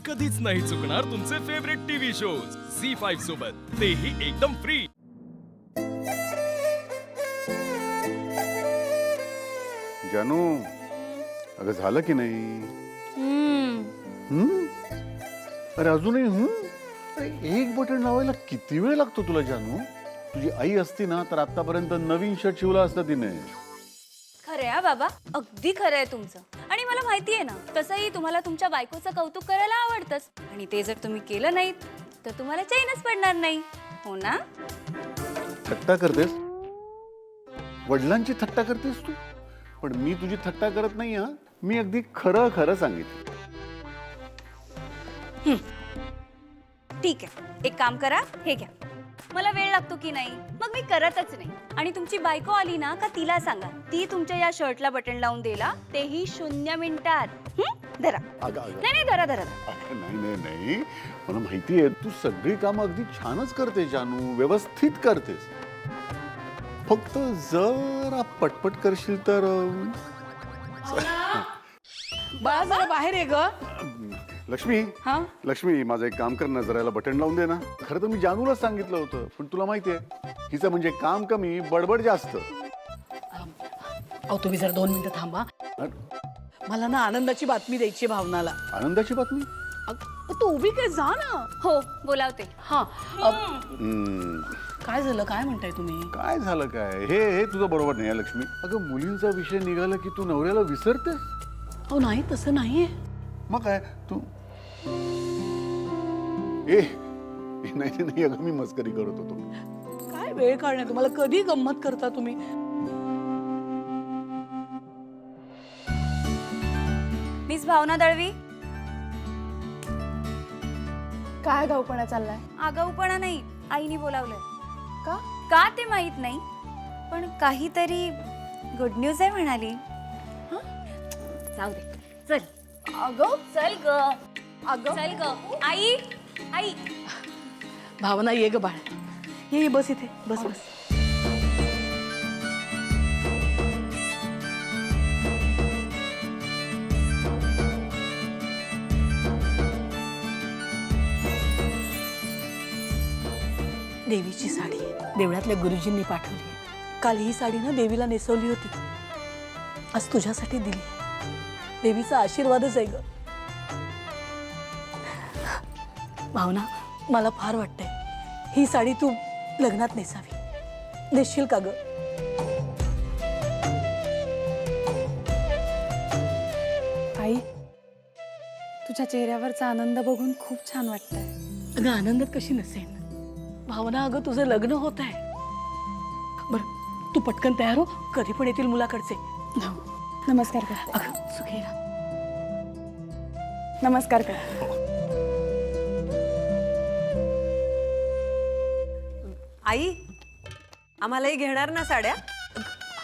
कधीच नाही चुकणार तुमचे फेवरेट टीव्ही शोज झी5 सोबत, तेही एकदम फ्री. जानू, अगं झालं की नाही? अरे अजूनही अरे एक बटन लावायला किती वेळ लागतो तुला जानू? तुझी आई असती ना तर आतापर्यंत नवीन शर्ट शिवला असता तिने. खरंय हा बाबा, अगदी खरं आहे तुमचं. आणि मला माहिती आहे ना, तसंही तुम्हाला तुमच्या बायकोचं कौतुक करायला आवडतंच. आणि ते जर तुम्ही केलं नाहीत तर तुम्हाला चैनच पडणार नाही, हो ना? थट्टा करतेस? वडिलांची थट्टा करतेस तू? पण मी तुझी थट्टा करत नाही हा. मी अगदी खरं खरं सांगितलं. ठीक आहे, एक काम करा, हे घ्या. मला वेळ लागतो की नाही मग मी करतच नाही. आणि तुमची बायको आली ना का तिला सांगा, ती तुमच्या या शर्टला बटन लावून देला, तेही 0 मिनिटात. धरा. नाही नाही, धरा धरा. नाही नाही नाही, मला माहिती आहे तू सगळी कामं अगदी छानच करते जानू, व्यवस्थित करतेस. फक्त जरा पटपट करशील तर. बाळा जरा बाहेर ये ग. लक्ष्मी, हा लक्ष्मी माझं एक काम कर ना, जरा याला बटन लावून दे ना. खरं तर मी जानूलाच सांगितलं होतं, पण तुला माहिती आहे हिचं म्हणजे काम कमी बडबड जास्त. अहो तुम्ही जरा 2 मिनिटं थांबा. मला ना आनंदाची बातमी द्यायची भावनाला. आनंदाची बातमी? तू उभी काय, जा ना. हो, बोलावते. हा काय झालं, काय म्हणताय तुम्ही? काय झालं काय, हे तुझं बरोबर नाही आहे लक्ष्मी. अगं मुलींचा विषय निघाला की तू नवऱ्याला विसरतेस. अहो नाही, तसं नाहीये. मग काय तू नाही नाही, अगं मी मस्करी करत होतो. काय वेळ काढणे, तुम्हाला कधी गंमत करता तुम्ही. मिस भावना दळवी. काय गावपणा चाललाय? आगाऊपणा नाही, आईने बोलावलंय. का? का ते माहित नाही, पण काहीतरी गुड न्यूज आहे म्हणाली. जाऊ दे, चल. अगं चल ग, अगं चल ग. आई आई. भावना ये ग बाळ, ये बस इथे, बस बस. देवीची साडी देवळातल्या गुरुजींनी पाठवली. काल ही साडी ना देवीला नेसवली होती, आज तुझ्यासाठी दिली. देवीचा आशीर्वादच आहे ग. भावना, मला फार वाटतंय ही साडी तू लग्नात नेसावी. नेसशील का ग? आई, तुझ्या चेहऱ्यावरचा आनंद बघून खूप छान वाटतंय. अगं आनंदात कशी नसेल भावना, अगं तुझं लग्न होत आहे. बरं तू पटकन तयार हो, कधी पण येतील मुलाकडचे. नमस्कार कर. अगं सुखी राहा. नमस्कार कर. आई, आम्हालाही घेणार ना साड्या?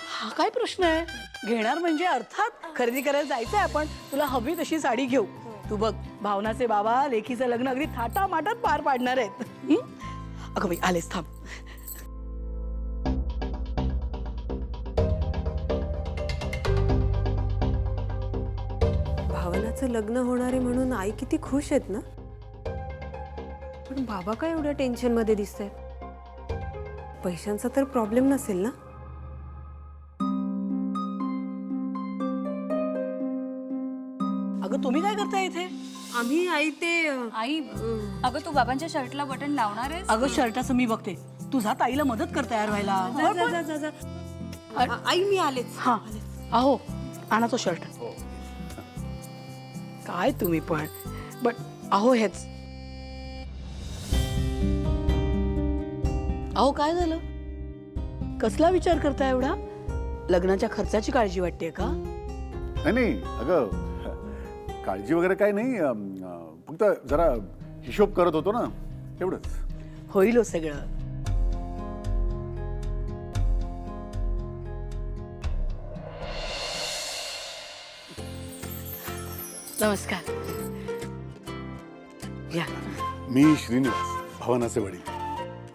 हा काय प्रश्न आहे, घेणार म्हणजे अर्थात खरेदी करायला जायचंय आपण. तुला हवी तशी साडी घेऊ. तू बघ, भावनाचे बाबा लेकीचं लग्न अगदी थाटामाटात पार पाडणार आहेत. अगं बाई आलेच, थांब. भावनाचं लग्न होणार आहे म्हणून आई किती खुश आहेत ना. पण बाबा काय एवढ्या टेन्शन मध्ये दिसतायत? पैशांचा तर प्रॉब्लेम नसेल ना? अगं तुम्ही काय करताय इथे? आम्ही आई ते आई, अगं तू बाबांच्या शर्टला बटन लावणार आहेस? अगं शर्टाचं मी बघते, तू जा ताईला मदत कर तयार व्हायला. आई मी आलेच. हा अहो, आणा तो शर्ट. काय तुम्ही पण, बट अहो हेच. अहो काय झालं, कसला विचार करताय एवढा? लग्नाच्या खर्चाची काळजी वाटते का? नाही अगं काळजी वगैरे काय नाही, फक्त जरा हिशोब करत होतो ना, एवढंच. होईल हो सगळं. नमस्कार. या. मी श्रीनिवास, भावनाचे वडील.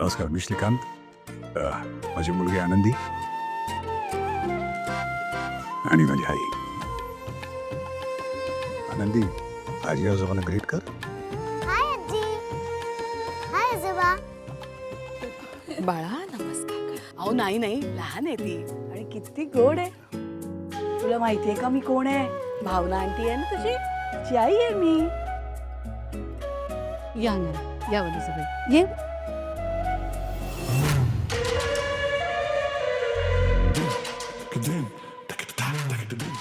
नमस्कार, मी श्रीकांत. माझी मुलगी आनंदी आणि माझी आई. आनंदी, आजी आजोबांना ग्रीट कर. बाळा नमस्कार. अहो नाही नाही, लहान आहे ती आणि किती गोड आहे. तुला माहितीये का मी कोण आहे? भावना आंटी आहे ना तुझी, तिची आई आहे मी. या ना, या वनिताबाई, ये.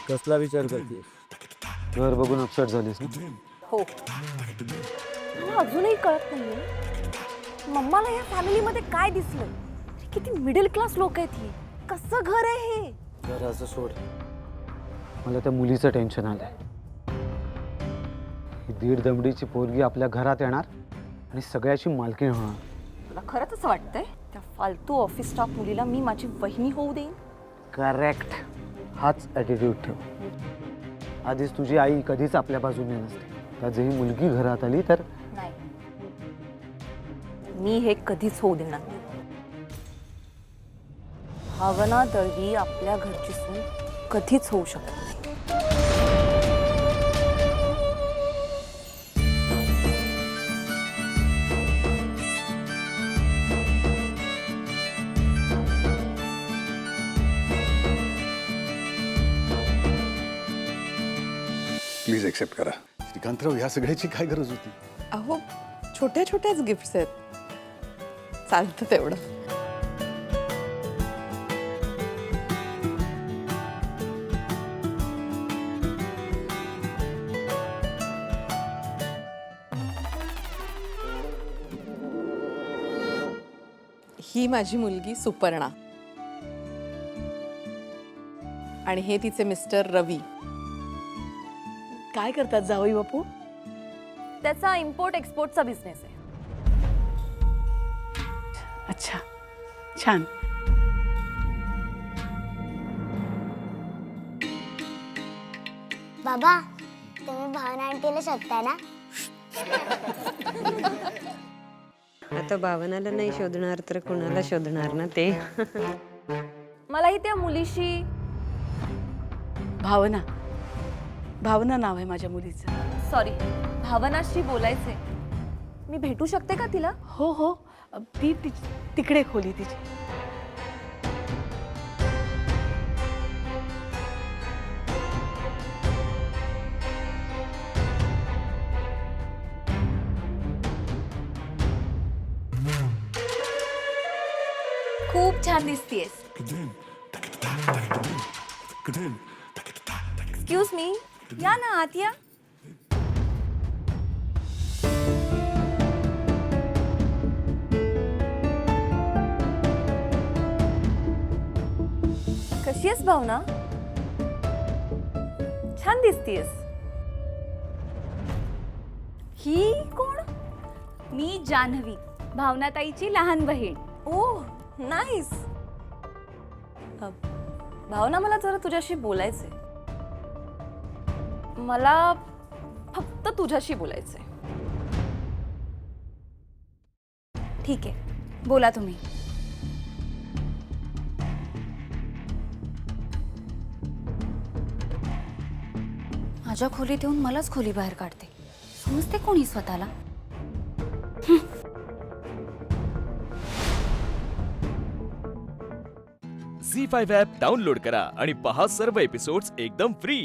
कसला विचार करते? घर बघून अपसेट झालीस ना? हो, मला अजूनही कळत नाहीये मम्माला या फॅमिलीमध्ये काय दिसलं. किती मिडल क्लास लोक आहेत ही. कसं घर आहे हे? घराचं सोड, मला त्या मुलीचं टेन्शन आलंय. ही 1.5 दमडीची पोरगी आपल्या घरात येणार आणि सगळ्याची मालकीण होणार. तुला खरंच असं वाटतंय त्या फालतू ऑफिस स्टाफ मुलीला मी माझी वहिनी होऊ देईन? करेक्ट, हाच ॲटिट्यूड ठेव. आधीच तुझी आई कधीच आपल्या बाजूने नसते. त्यात जरी मुलगी घरात आली तर नाही, मी हे कधीच होऊ देणार नाही. भावना दळवी आपल्या घरची सून कधीच होऊ शकत नाही. प्लीज एक्सेप्ट करा. श्रीकांतराव, ह्या सगळ्याची काय गरज होती? अहो छोट्या छोट्याच गिफ्ट्स आहेत, चालतं तेवढं. ही माझी मुलगी सुपर्णा आणि हे तिचे मिस्टर रवी. काय करतात जावई बापू? त्याचा इम्पोर्ट एक्सपोर्टचा बिझनेस आहे. अच्छा, छान. बाबा, तुम्ही भावना आंटीला शोधताय ना? आता भावनाला नाही शोधणार तर कोणाला शोधणार ना ते? मलाही त्या मुलीशी भावना, भावना नाव आहे माझ्या मुलीचं. सॉरी, भावनाशी बोलायचंय. मी भेटू शकते का तिला? हो हो, ती तिकडे खोली तिची. खूप छान दिसतीयस. Excuse me. या ना आत या. कशी आहेस भावना? छान दिसतीयस. ही कोण? मी जान्हवी, भावनाताईची लहान बहीण. ओह, नाईस. भावना, मला जरा तुझ्याशी बोलायचंय. मला फक्त तुझ्याशी बोलायचंय. ठीक आहे, बोला तुम्ही. माझ्या खोलीत येऊन मलाच खोली बाहेर काढते. समजते कोणी स्वतःला? झी5 ॲप डाउनलोड करा आणि पहा सर्व एपिसोड्स एकदम फ्री.